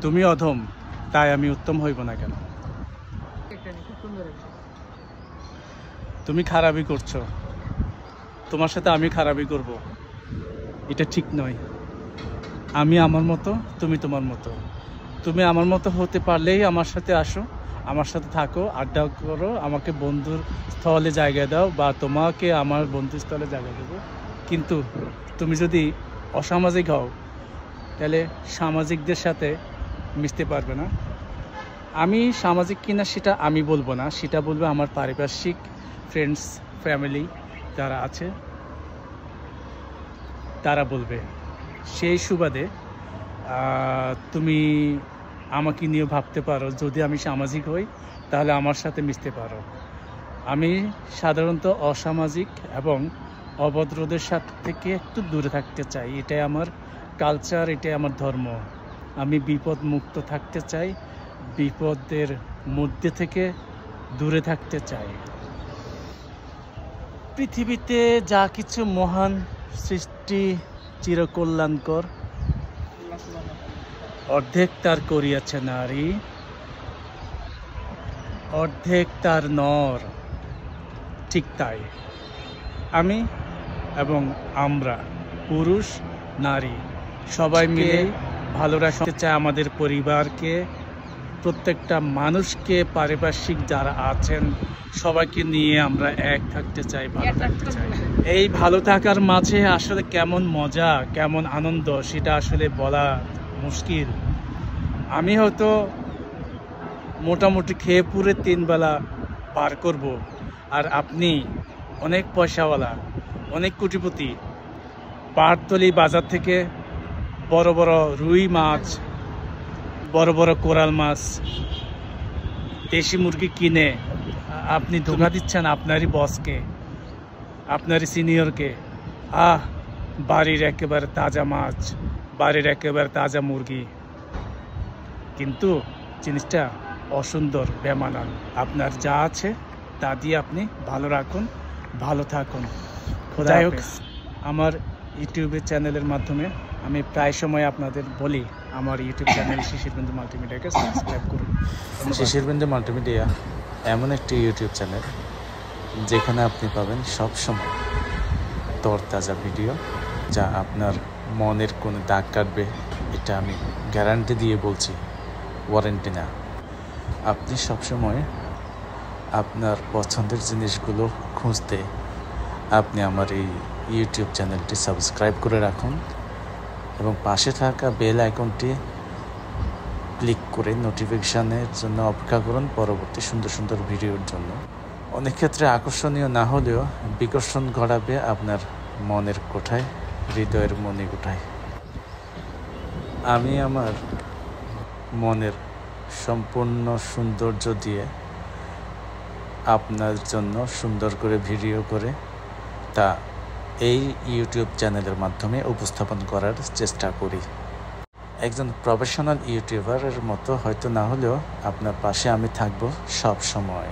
তুমি অধম, তাই আমি উত্তম হইব না কেন? তুমি খারাপই করছো, তোমার সাথে আমি খারাপই করব, এটা ঠিক নয়। আমি আমার মতো, তুমি তোমার মতো। তুমি আমার মতো হতে পারলেই আমার সাথে আসো, আমার সাথে থাকো, আড্ডা করো, আমাকে বন্ধুর স্থলে জায়গা দাও, বা তোমাকে আমার বন্ধুর স্থলে জায়গা দেবো। কিন্তু তুমি যদি অসামাজিক হও, তাহলে সামাজিকদের সাথে মিশতে পারবে না। আমি সামাজিক কিনা সেটা আমি বলবো না, সেটা বলবে আমার পারিপার্শ্বিক ফ্রেন্ডস, ফ্যামিলি যারা আছে তারা বলবে। সেই সুবাদে তুমি আমাকে নিয়ে ভাবতে পারো, যদি আমি সামাজিক হই তাহলে আমার সাথে মিশতে পারো। আমি সাধারণত অসামাজিক এবং অভদ্রদের সাথে থেকে একটু দূরে থাকতে চাই, এটাই আমার কালচার, এটাই আমার ধর্ম। আমি বিপদ মুক্ত থাকতে চাই, বিপদের মধ্যে থেকে দূরে থাকতে চাই। পৃথিবীতে যা কিছু মহান সৃষ্টি চিরকল্যাণকর, অর্ধেক তার করিয়াছে নারী, অর্ধেক তার নর। ঠিক তাই আমি এবং আমরা, পুরুষ নারী সবাই মিলে ভালো রাখতে চাই আমাদের পরিবারকে, প্রত্যেকটা মানুষকে, পারিপার্শ্বিক যারা আছেন সবাইকে নিয়ে আমরা এক থাকতে চাই, ভালো থাকতে চাই। এই ভালো থাকার মাঝে আসলে কেমন মজা, কেমন আনন্দ, সেটা আসলে বলা মুশকিল। আমি হয়তো মোটামুটি খেয়ে পুরে 3 বেলা পার করব, আর আপনি অনেক পয়সাওয়ালা, অনেক কোটিপতি, পাহাড়তলি বাজার থেকে বড় বড় রুই মাছ, বড় বড় কোরাল মাছ, দেশি মুরগি কিনে আপনি ধোঁকা দিচ্ছেন আপনারই বসকে, আপনারই সিনিয়রকে। বাড়ির একেবারে তাজা মাছ, বাড়ির একেবারে তাজা মুরগি, কিন্তু জিনিসটা অসুন্দর, বেমানান। আপনার যা আছে তা দিয়ে আপনি ভালো রাখুন, ভালো থাকুন। যাই হোক, আমার ইউটিউবের চ্যানেলের মাধ্যমে আমি প্রায় সময় আপনাদের বলি, আমার ইউটিউব চ্যানেল শিশির বিন্দু মাল্টিমিডিয়াকে সাবস্ক্রাইব করুন। শিশির বিন্দু মাল্টিমিডিয়া এমন একটি ইউটিউব চ্যানেল যেখানে আপনি পাবেন সবসময় তরতাজা ভিডিও, যা আপনার মনের কোনো দাগ কাটবে, এটা আমি গ্যারান্টি দিয়ে বলছি, ওয়ারেন্টি না। আপনি সবসময় আপনার পছন্দের জিনিসগুলো খুঁজতে আপনি আমার এই ইউটিউব চ্যানেলটি সাবস্ক্রাইব করে রাখুন এবং পাশে থাকা বেল আইকনটি ক্লিক করে নোটিফিকেশানের জন্য অপেক্ষা করুন পরবর্তী সুন্দর সুন্দর ভিডিওর জন্য। অনেক ক্ষেত্রে আকর্ষণীয় না হলেও বিকর্ষণ ঘটাবে আপনার মনের কোঠায়, হৃদয়ের মণিকোঠায়। আমি আমার মনের সম্পূর্ণ সৌন্দর্য দিয়ে আপনার জন্য সুন্দর করে ভিডিও করে তা এই ইউটিউব চ্যানেলের মাধ্যমে উপস্থাপন করার চেষ্টা করি। একজন প্রফেশনাল ইউটিউবারের মতো হয়তো না হলেও আপনার পাশে আমি থাকব সব সময়।